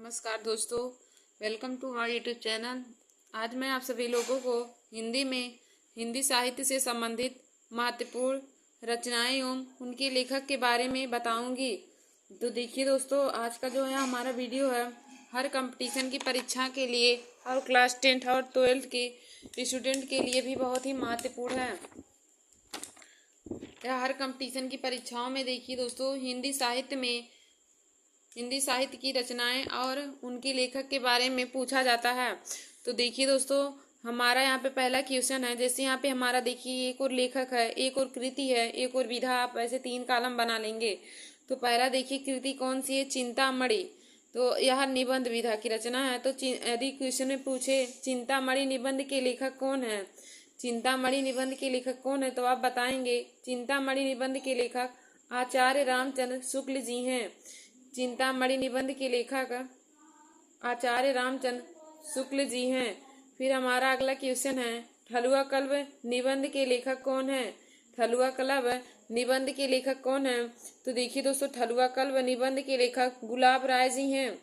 नमस्कार दोस्तों, welcome to my YouTube channel. आज मैं आप सभी लोगों को हिंदी साहित्य से संबंधित महत्वपूर्ण रचनाएं एवं उनके लेखक के बारे में बताऊंगी। तो देखिए दोस्तों, आज का जो है हमारा वीडियो है हर कंपटीशन की परीक्षा के लिए और क्लास 10th और 12th के स्टूडेंट के लिए भी बहुत ही महत्वपूर्ण है। यह हर कंपटीशन की परीक्षाओं में देखिए दोस्तों हिंदी साहित्य की रचनाएं और उनके लेखक के बारे में पूछा जाता है। तो देखिए दोस्तों, हमारा यहाँ पे पहला क्वेश्चन है। जैसे यहाँ पे हमारा देखिए एक और लेखक है, एक और कृति है, एक और विधा, आप ऐसे 3 कॉलम बना लेंगे। तो पहला देखिए कृति कौन सी है, चिंतामणि। तो यह निबंध विधा की रचना है। तो यदि क्वेश्चन में पूछे चिंतामणि निबंध के लेखक कौन है, चिंतामणि निबंध के लेखक कौन है, तो आप बताएंगे चिंतामणि निबंध के लेखक आचार्य रामचंद्र शुक्ल जी हैं। चिंतामणि निबंध के लेखक आचार्य रामचंद्र शुक्ल जी हैं। फिर हमारा अगला क्वेश्चन है, ठलुआ कल्प निबंध के लेखक कौन है। ठलुआ कल्प निबंध के लेखक कौन है। तो देखिए दोस्तों, ठलुआ कल्प निबंध के लेखक गुलाब राय जी हैं।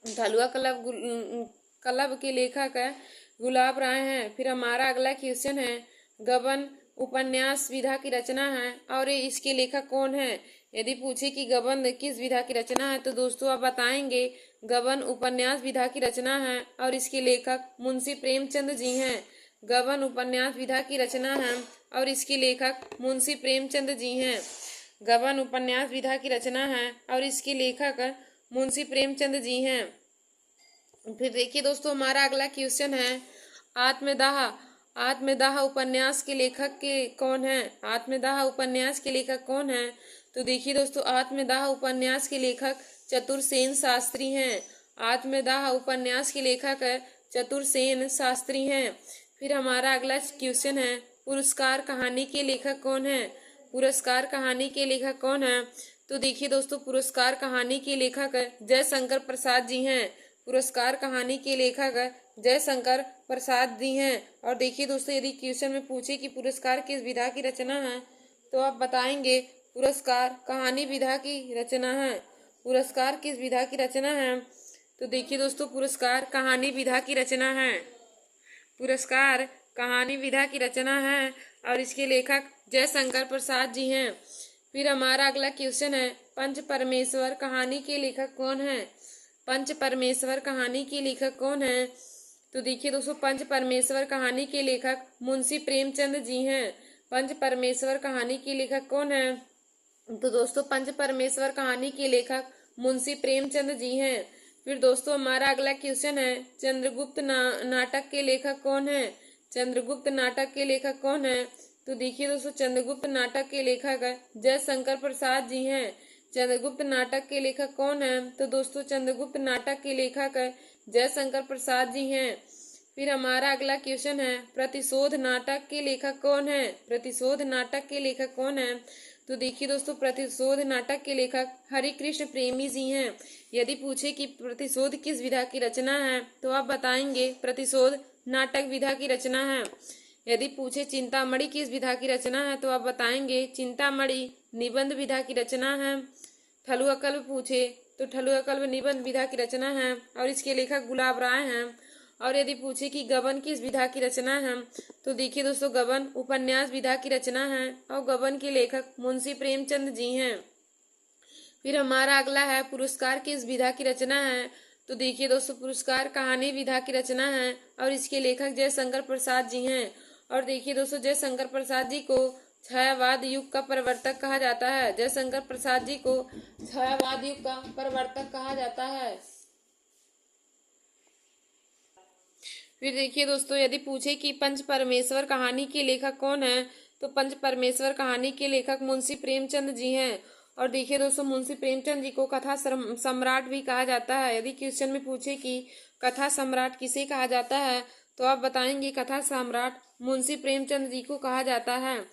ठलुआ कल्प के लेखक गुलाब राय हैं। फिर हमारा अगला क्वेश्चन है, गबन उपन्यास विधा की रचना है और इसके लेखक कौन है। यदि पूछे कि गबन किस विधा की रचना है, तो दोस्तों आप बताएंगे गबन उपन्यास विधा की रचना है और इसके लेखक मुंशी प्रेमचंद जी हैं। गबन उपन्यास विधा की रचना है और इसके लेखक मुंशी प्रेमचंद जी हैं। गबन उपन्यास विधा की रचना है और इसके लेखक मुंशी प्रेमचंद जी हैं। फिर देखिए दोस्तों, हमारा अगला क्वेश्चन है, आत्मदाह उपन्यास के लेखक के कौन है। आत्मदाह उपन्यास के लेखक कौन है। तो देखिए दोस्तों, आत्मदाह उपन्यास के लेखक चतुरसेन शास्त्री हैं। आत्मदाह उपन्यास के लेखक चतुरसेन शास्त्री हैं। फिर हमारा अगला क्वेश्चन है, पुरस्कार कहानी के लेखक कौन है। पुरस्कार कहानी के लेखक कौन है। तो देखिए दोस्तों, पुरस्कार कहानी के लेखक जयशंकर प्रसाद जी हैं। पुरस्कार कहानी के लेखक जयशंकर प्रसाद जी हैं। और देखिए दोस्तों, यदि क्वेश्चन में पूछे कि पुरस्कार किस विधा की रचना है, तो आप बताएंगे पुरस्कार कहानी विधा की रचना है। पुरस्कार किस विधा की रचना है। तो देखिए दोस्तों, पुरस्कार कहानी विधा की रचना है। पुरस्कार कहानी विधा की रचना है और इसके लेखक जयशंकर प्रसाद जी हैं। फिर हमारा अगला क्वेश्चन है, पंच परमेश्वर कहानी के लेखक कौन है। पंच परमेश्वर कहानी के लेखक कौन है। तो देखिए दोस्तों, पंच परमेश्वर कहानी के लेखक मुंशी प्रेमचंद जी हैं। पंच परमेश्वर कहानी के लेखक कौन है। तो दोस्तों, पंच परमेश्वर कहानी के लेखक मुंशी प्रेमचंद जी हैं। फिर दोस्तों, हमारा अगला क्वेश्चन है, चंद्रगुप्त नाटक के लेखक कौन है। चंद्रगुप्त नाटक के लेखक कौन है। तो देखिए दोस्तों, चंद्रगुप्त नाटक के लेखक जयशंकर प्रसाद जी हैं। चंद्रगुप्त नाटक के लेखक कौन है। तो दोस्तों, चंद्रगुप्त नाटक के लेखक जयशंकर प्रसाद जी हैं। फिर हमारा अगला क्वेश्चन है, प्रतिशोध नाटक के लेखक कौन है। प्रतिशोध नाटक के लेखक कौन है। तो देखिए दोस्तों, प्रतिशोध नाटक के लेखक हरिकृष्ण प्रेमी जी हैं। यदि पूछे कि प्रतिशोध किस विधा की रचना है, तो आप बताएंगे प्रतिशोध नाटक विधा की रचना है। यदि पूछे चिंतामणि किस विधा की रचना है, तो आप बताएंगे चिंतामणि निबंध विधा की रचना है। ठलुआ कल्प पूछे तो ठलुआ कल्प निबंध विधा की रचना है और इसके लेखक गुलाब राय हैं। और यदि पूछे कि गबन किस विधा की रचना है, तो देखिए दोस्तों, गबन उपन्यास विधा की रचना है और गबन के लेखक मुंशी प्रेमचंद जी हैं। फिर हमारा अगला है, पुरस्कार किस विधा की रचना है। तो देखिए दोस्तों, पुरस्कार कहानी विधा की रचना है और इसके लेखक जयशंकर प्रसाद जी हैं। और देखिए दोस्तों, जयशंकर प्रसाद जी को छायावाद युग का प्रवर्तक कहा जाता है। जयशंकर प्रसाद जी को छायावाद युग का प्रवर्तक कहा जाता है। फिर देखिए दोस्तों, यदि पूछे कि पंच परमेश्वर कहानी के लेखक कौन है, तो पंच परमेश्वर कहानी के लेखक मुंशी प्रेमचंद जी हैं। और देखिए दोस्तों, मुंशी प्रेमचंद जी को कथा सम्राट भी कहा जाता है। यदि क्वेश्चन में पूछे कि कथा सम्राट किसे कहा जाता है, तो आप बताएंगे कथा सम्राट मुंशी प्रेमचंद जी को कहा जाता है।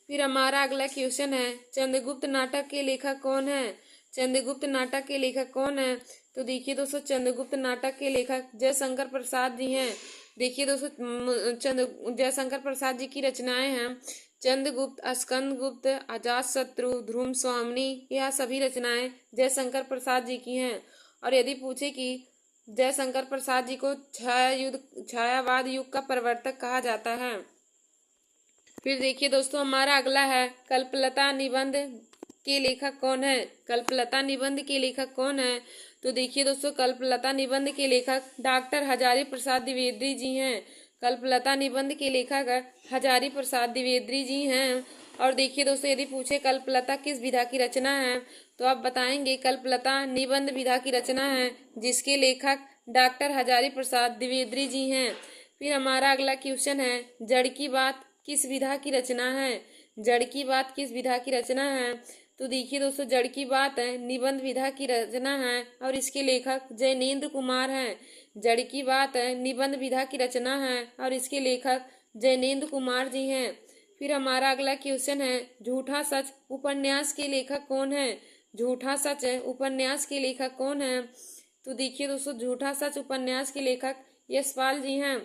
फिर हमारा अगला क्वेश्चन है, चंद्रगुप्त नाटक के लेखक कौन है। चंद्रगुप्त नाटक के लेखक कौन है। तो देखिए दोस्तों, चंद्रगुप्त नाटक के लेखक जयशंकर प्रसाद जी हैं। देखिए दोस्तों, जयशंकर प्रसाद जी की रचनाएं हैं चंद्रगुप्त, स्कंदगुप्त, अजातशत्रु, ध्रुव स्वामिनी, यह सभी रचनाएं जयशंकर प्रसाद जी की हैं। और यदि पूछे कि जयशंकर प्रसाद जी को छायावाद युग का प्रवर्तक कहा जाता है। फिर देखिए दोस्तों, हमारा अगला है कल्पलता निबंध के लेखक कौन है। कल्पलता निबंध के लेखक कौन है? तो देखिए दोस्तों, कल्पलता निबंध के लेखक डॉक्टर हजारी प्रसाद द्विवेदी जी हैं। कल्पलता निबंध के लेखक हजारी प्रसाद द्विवेदी जी हैं। और देखिए दोस्तों, यदि पूछे कल्पलता किस विधा की रचना है, तो आप बताएंगे कल्पलता निबंध विधा की रचना है, जिसके लेखक डॉक्टर हजारी प्रसाद द्विवेदी जी हैं। फिर हमारा अगला क्वेश्चन है, जड़ की बात किस विधा की रचना है। जड़ की बात किस विधा की रचना है? तो देखिए दोस्तों, जड़ की बात है निबंध विधा की रचना है और इसके लेखक जैनेन्द्र कुमार हैं। जड़ की बात है निबंध विधा की रचना है और इसके लेखक जैनेन्द्र कुमार जी हैं। फिर हमारा अगला क्वेश्चन है, झूठा सच उपन्यास के लेखक कौन है। झूठा सच उपन्यास के लेखक कौन है? तो देखिए दोस्तों, झूठा सच उपन्यास के लेखक यशपाल जी हैं।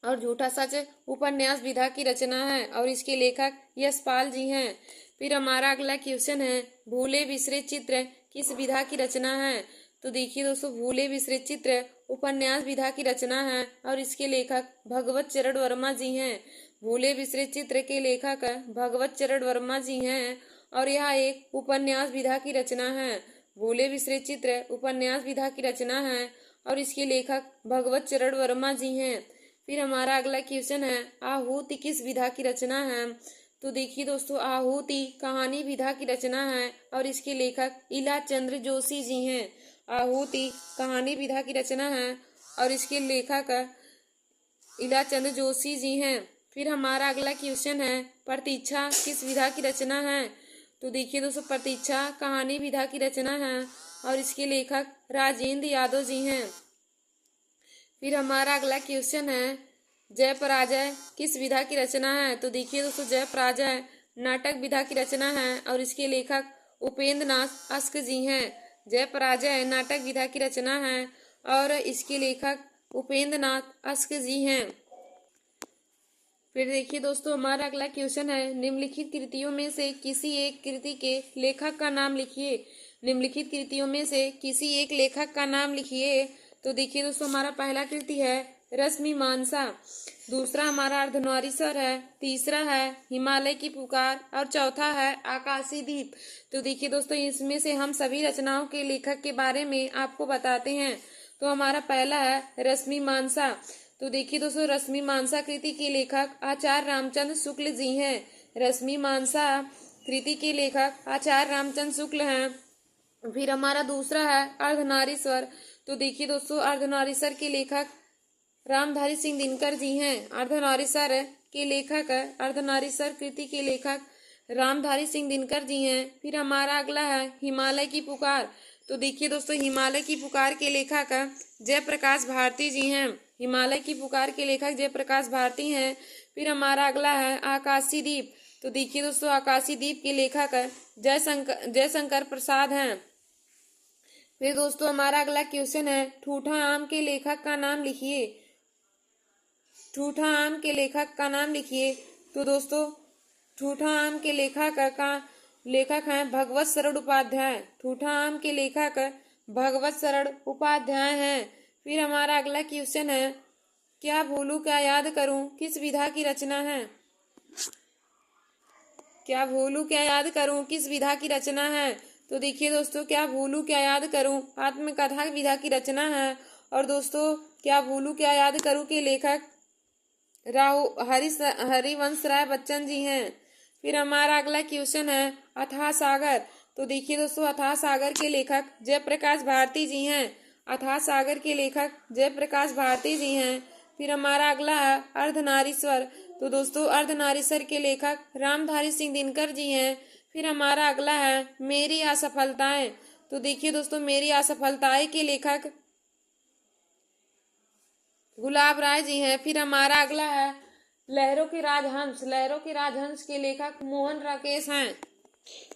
और झूठा सच उपन्यास विधा की रचना है और इसके लेखक यशपाल जी हैं। फिर हमारा अगला क्वेश्चन है, भूले बिसरे चित्र किस विधा की रचना है। तो देखिए दोस्तों, भूले बिसरे चित्र उपन्यास विधा की रचना है और इसके लेखक भगवत चरण वर्मा जी हैं। भूले बिसरे चित्र के लेखक भगवत चरण वर्मा जी हैं और यह एक उपन्यास विधा की रचना है। भूले बिसरे चित्र उपन्यास विधा की रचना है और इसके लेखक भगवत चरण वर्मा जी हैं। फिर हमारा अगला क्वेश्चन है, आहूति किस विधा की रचना है। तो देखिए दोस्तों, आहूति कहानी विधा की रचना है और इसके लेखक इला चंद्र जोशी जी हैं। आहूति कहानी विधा की रचना है और इसके लेखक इला चंद्र जोशी जी हैं। फिर हमारा अगला क्वेश्चन है, प्रतीक्षा किस विधा की रचना है। तो देखिए दोस्तों, प्रतीक्षा कहानी विधा की रचना है और इसके लेखक राजेंद्र यादव जी हैं। फिर हमारा अगला क्वेश्चन है, जय पराजय किस विधा की रचना है। तो देखिए दोस्तों, जय पराजय नाटक विधा की रचना है और इसके लेखक उपेंद्र नाथ अस्क जी हैं। जय पराजय नाटक विधा की रचना है और इसके लेखक उपेंद्र नाथ अस्क जी हैं। फिर देखिए दोस्तों, हमारा अगला क्वेश्चन है, निम्नलिखित कृतियों में से किसी एक कृति के लेखक का नाम लिखिए। निम्नलिखित कृतियों में से किसी एक लेखक का नाम लिखिए। तो देखिए दोस्तों, हमारा पहला कृति है रश्मिमांसा, दूसरा हमारा अर्धनारीश्वर है, तीसरा है हिमालय की पुकार और चौथा है आकाशी दीप। तो देखिए दोस्तों, इसमें से हम सभी रचनाओं के लेखक के बारे में आपको बताते हैं। तो हमारा पहला है रश्मिमांसा। तो देखिए दोस्तों, रश्मिमांसा कृति के लेखक आचार्य रामचंद्र शुक्ल जी हैं। रश्मिमांसा कृति के लेखक आचार्य रामचंद्र शुक्ल हैं। फिर हमारा दूसरा है अर्धनारीश्वर। तो देखिए दोस्तों, अर्धनारीश्वर के लेखक रामधारी सिंह दिनकर जी हैं। अर्धनारीश्वर के लेखक अर्धनारीश्वर कृति के लेखक रामधारी सिंह दिनकर जी हैं। फिर हमारा अगला है हिमालय की पुकार। तो देखिए दोस्तों, हिमालय की पुकार के लेखक जयप्रकाश भारती जी हैं। हिमालय की पुकार के लेखक जयप्रकाश भारती हैं। फिर हमारा अगला है आकाशी दीप। तो देखिए दोस्तों, आकाशी दीप के लेखक जयशंकर प्रसाद हैं। फिर दोस्तों, हमारा अगला क्वेश्चन है, ठूठा आम के लेखक का नाम लिखिए। ठूठा आम के लेखक का नाम लिखिए। तो दोस्तों, ठूठा आम के लेखक हैं भगवत शरण उपाध्याय। ठूठा आम के लेखक भगवत शरण उपाध्याय हैं। फिर हमारा अगला क्वेश्चन है, क्या भूलूं क्या याद करूं किस विधा की रचना है। क्या भूलूं क्या याद करूं किस विधा की रचना है। तो देखिए दोस्तों, क्या भूलूं क्या याद करूं आत्मकथा विधा की रचना है। और दोस्तों, क्या भूलूं क्या याद करूं के लेखक हरिवंश राय बच्चन जी हैं। फिर हमारा अगला क्वेश्चन है अथाह सागर। तो देखिए दोस्तों, अथाह सागर के लेखक जयप्रकाश भारती जी हैं। अथाह सागर के लेखक जयप्रकाश भारती जी हैं। फिर हमारा अगला है अर्धनारीश्वर। तो दोस्तों, अर्धनारीश्वर के लेखक रामधारी सिंह दिनकर जी हैं। फिर हमारा अगला है मेरी असफलताएं। तो देखिए दोस्तों, मेरी असफलताएं के लेखक गुलाब राय जी हैं। फिर हमारा अगला है लहरों के राजहंस। लहरों के राजहंस के लेखक मोहन राकेश हैं।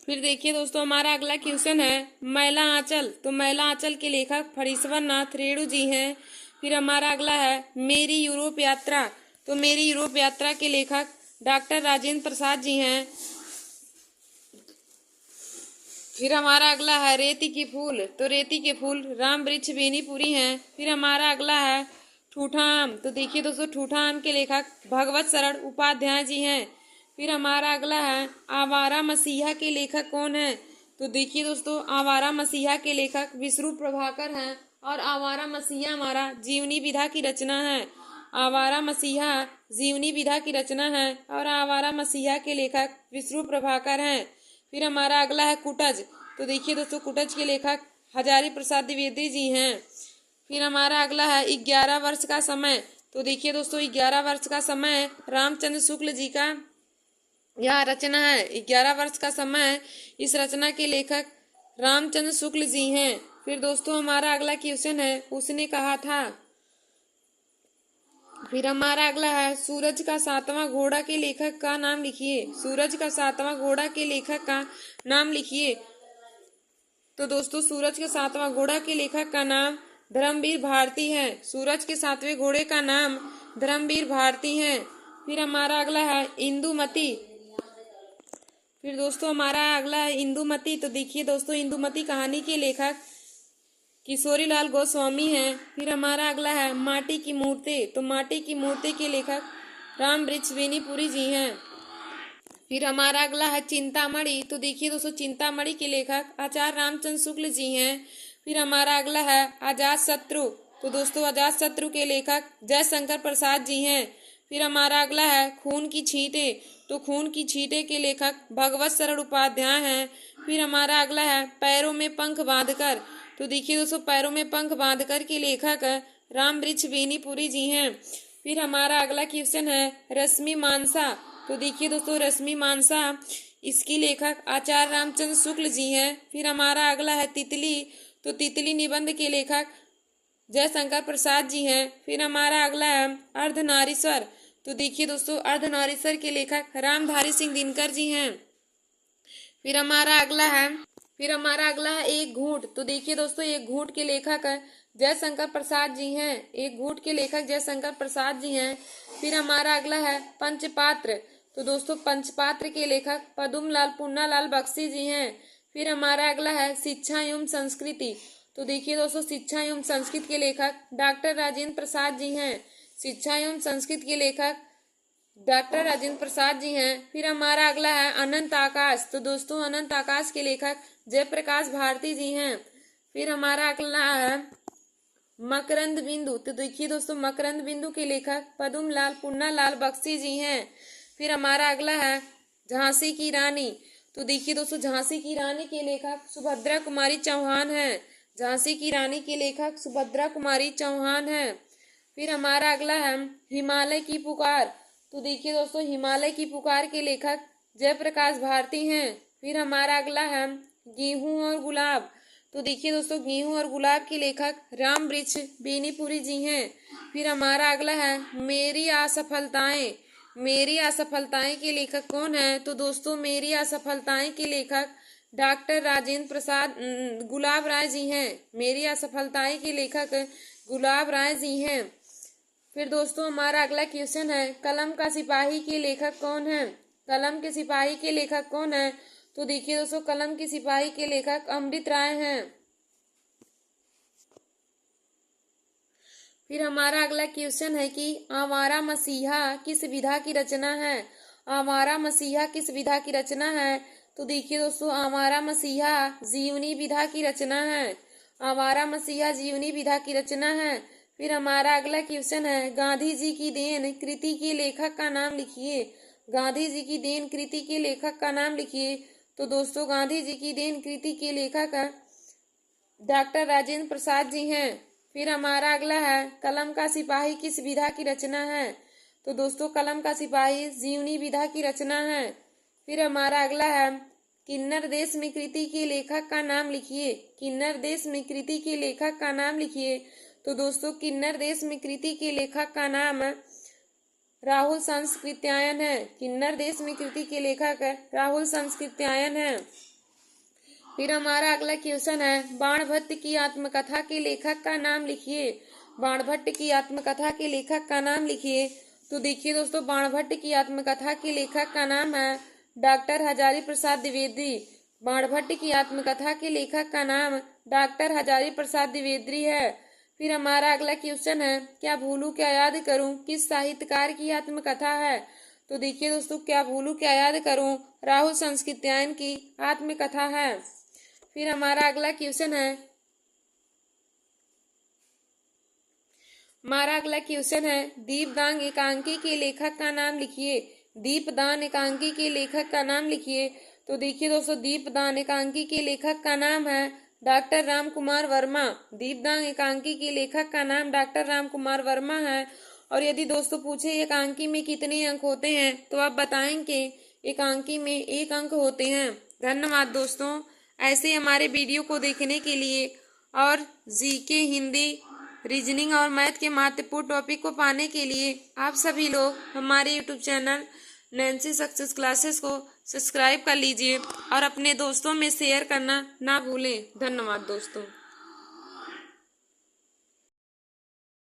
फिर देखिए दोस्तों, हमारा अगला क्वेश्चन है मैला आंचल। तो मैला आंचल के लेखक फणीश्वर नाथ रेणु जी हैं। फिर हमारा अगला है मेरी यूरोप यात्रा। तो मेरी यूरोप यात्रा के लेखक डॉक्टर राजेंद्र प्रसाद जी हैं। फिर हमारा अगला है रेती की फूल, तो रेती के फूल राम वृक्ष बेनीपुरी हैं। फिर हमारा अगला है ठूठा आम, तो देखिए दोस्तों ठूठा आम के लेखक भगवत शरण उपाध्याय जी हैं। फिर हमारा अगला है आवारा मसीहा के लेखक कौन है, तो देखिए दोस्तों आवारा मसीहा के लेखक विष्णु प्रभाकर हैं। और आवारा मसीहा हमारा जीवनी विधा की रचना है। आवारा मसीहा जीवनी विधा की रचना है और आवारा मसीहा के लेखक विष्णु प्रभाकर हैं। फिर हमारा अगला है कुटज, तो देखिए दोस्तों कुटज के लेखक हजारी प्रसाद द्विवेदी जी हैं। फिर हमारा अगला है 11 वर्ष का समय, तो देखिए दोस्तों 11 वर्ष का समय रामचंद्र शुक्ल जी का यह रचना है। 11 वर्ष का समय, इस रचना के लेखक रामचंद्र शुक्ल जी हैं। फिर दोस्तों हमारा अगला क्वेश्चन है उसने कहा था। फिर हमारा अगला है सूरज का सातवां घोड़ा के लेखक का नाम लिखिए। सूरज का सातवां घोड़ा के लेखक का नाम लिखिए। तो दोस्तों सूरज के सातवां घोड़ा के लेखक का नाम धर्मवीर भारती है। सूरज के सातवें घोड़े का नाम धर्मवीर भारती है। फिर हमारा अगला है इंदुमती। फिर दोस्तों हमारा अगला है इंदुमती, तो देखिए दोस्तों इंदुमती कहानी के लेखक किशोरी लाल गोस्वामी हैं। फिर हमारा अगला है माटी की मूर्ति, तो माटी की मूर्ति के लेखक राम वृक्ष बेनीपुरी जी हैं। फिर हमारा अगला है चिंतामणि, तो देखिए दोस्तों चिंतामणि के लेखक आचार्य रामचंद्र शुक्ल जी हैं। फिर हमारा अगला है अजात शत्रु, तो दोस्तों अजात शत्रु के लेखक जयशंकर प्रसाद जी हैं। फिर हमारा अगला है खून की छींटे, तो खून की छींटे के लेखक भगवत शरण उपाध्याय हैं। फिर हमारा अगला है पैरों में पंख बांधकर, तो देखिए दोस्तों पैरों में पंख बांधकर के लेखक राम वृक्ष बेनीपुरी जी हैं। फिर हमारा अगला क्वेश्चन है रश्मि मानसा, तो देखिए दोस्तों रश्मि मानसा इसकी लेखक आचार्य रामचंद्र शुक्ल जी हैं। फिर हमारा अगला है तितली, तो तितली निबंध के लेखक जयशंकर प्रसाद जी हैं। फिर हमारा अगला है अर्धनारीश्वर, तो देखिए दोस्तों अर्धनारीश्वर के लेखक रामधारी सिंह दिनकर जी हैं। फिर हमारा अगला है एक घूंट, तो देखिए दोस्तों एक घूंट के लेखक जयशंकर प्रसाद जी हैं। एक घूंट के लेखक जयशंकर प्रसाद जी हैं। फिर हमारा अगला है पंचपात्र, तो दोस्तों पंचपात्र के लेखक पदुमलाल पुन्नालाल बख्शी जी हैं। फिर हमारा अगला है शिक्षा एवं संस्कृति, तो देखिए दोस्तों शिक्षा एवं संस्कृत के लेखक डॉक्टर राजेंद्र प्रसाद जी हैं। शिक्षा एवं संस्कृत के लेखक डॉक्टर राजेंद्र प्रसाद जी हैं। फिर हमारा अगला है अनंत आकाश, तो दोस्तों अनंत आकाश के लेखक जयप्रकाश भारती जी हैं। फिर हमारा अगला है मकरंद बिंदु, तो देखिए दोस्तों मकरंद बिंदु के लेखक पदुमलाल पुन्नालाल बख्शी जी हैं। फिर हमारा अगला है झांसी की रानी, तो देखिए दोस्तों झांसी की रानी के लेखक सुभद्रा कुमारी चौहान हैं। झांसी की रानी के लेखक सुभद्रा कुमारी चौहान हैं। फिर हमारा अगला है हिमालय की पुकार, तो देखिए दोस्तों हिमालय की पुकार के लेखक जयप्रकाश भारती हैं। फिर हमारा अगला है गेहूं और गुलाब, तो देखिए दोस्तों गेहूं और गुलाब के लेखक राम वृक्ष बेनीपुरी जी हैं। फिर हमारा अगला है मेरी असफलताएं, मेरी असफलताएं के लेखक कौन है, तो दोस्तों मेरी असफलताएं के लेखक डॉक्टर राजेंद्र प्रसाद गुलाब राय जी हैं। मेरी असफलताएं के लेखक गुलाब राय जी हैं। फिर दोस्तों हमारा अगला क्वेश्चन है कलम का सिपाही के लेखक कौन है। कलम के सिपाही के लेखक कौन है, तो देखिए दोस्तों कलम के सिपाही के लेखक अमृत राय हैं। फिर हमारा अगला क्वेश्चन है कि आवारा मसीहा किस विधा की रचना है। आवारा मसीहा किस विधा की रचना है, तो देखिए दोस्तों आवारा मसीहा जीवनी विधा की रचना है। आवारा मसीहा जीवनी विधा की रचना है। फिर हमारा अगला क्वेश्चन है गांधी जी की देन कृति के लेखक का नाम लिखिए। गांधी जी की देन कृति के लेखक का नाम लिखिए। तो दोस्तों गांधी जी की देन कृति के लेखक डॉक्टर राजेंद्र प्रसाद जी हैं। फिर हमारा अगला है कलम का सिपाही किस विधा की रचना है, तो दोस्तों कलम का सिपाही जीवनी विधा की रचना है। फिर हमारा अगला है किन्नर देश में कृति के लेखक का नाम लिखिए। किन्नर देश में कृति के लेखक का नाम लिखिए। तो दोस्तों किन्नर देश में कृति के लेखक का नाम राहुल संस्कृत्यायन है। किन्नर देश में कृति के लेखक राहुल संस्कृत्यायन है। फिर हमारा अगला क्वेश्चन है बाणभट्ट की आत्मकथा के लेखक का नाम लिखिए। बाणभट्ट की आत्मकथा के लेखक का नाम लिखिए। तो देखिए दोस्तों बाणभट्ट की आत्मकथा के लेखक का नाम है डॉक्टर हजारी प्रसाद द्विवेदी। बाणभट्ट की आत्मकथा के लेखक का नाम डॉक्टर हजारी प्रसाद द्विवेदी है। फिर हमारा अगला क्वेश्चन है, क्या भूलूं क्या याद करूं किस साहित्यकार की आत्मकथा है। तो देखिए दोस्तों, क्या भूलूं क्या याद करूं राहुल संस्कृत्यायन की आत्मकथा है। फिर हमारा अगला क्वेश्चन है दीपदान एकांकी के लेखक का नाम लिखिए। दीपदान एकांकी के लेखक का नाम लिखिए। तो देखिए दोस्तों, दीपदान एकांकी के लेखक का नाम है डॉक्टर राम कुमार वर्मा। दीपदान एकांकी के लेखक का नाम डॉक्टर राम कुमार वर्मा है। और यदि दोस्तों पूछे एकांकी में कितने अंक होते हैं तो आप बताएंगे एकांकी में 1 अंक होते हैं। धन्यवाद दोस्तों। ऐसे हमारे वीडियो को देखने के लिए और जीके, हिंदी, रीजनिंग और मैथ के महत्वपूर्ण टॉपिक को पाने के लिए आप सभी लोग हमारे YouTube channel Nancy success classes को सब्सक्राइब कर लीजिए और अपने दोस्तों में शेयर करना ना भूलें। धन्यवाद दोस्तों।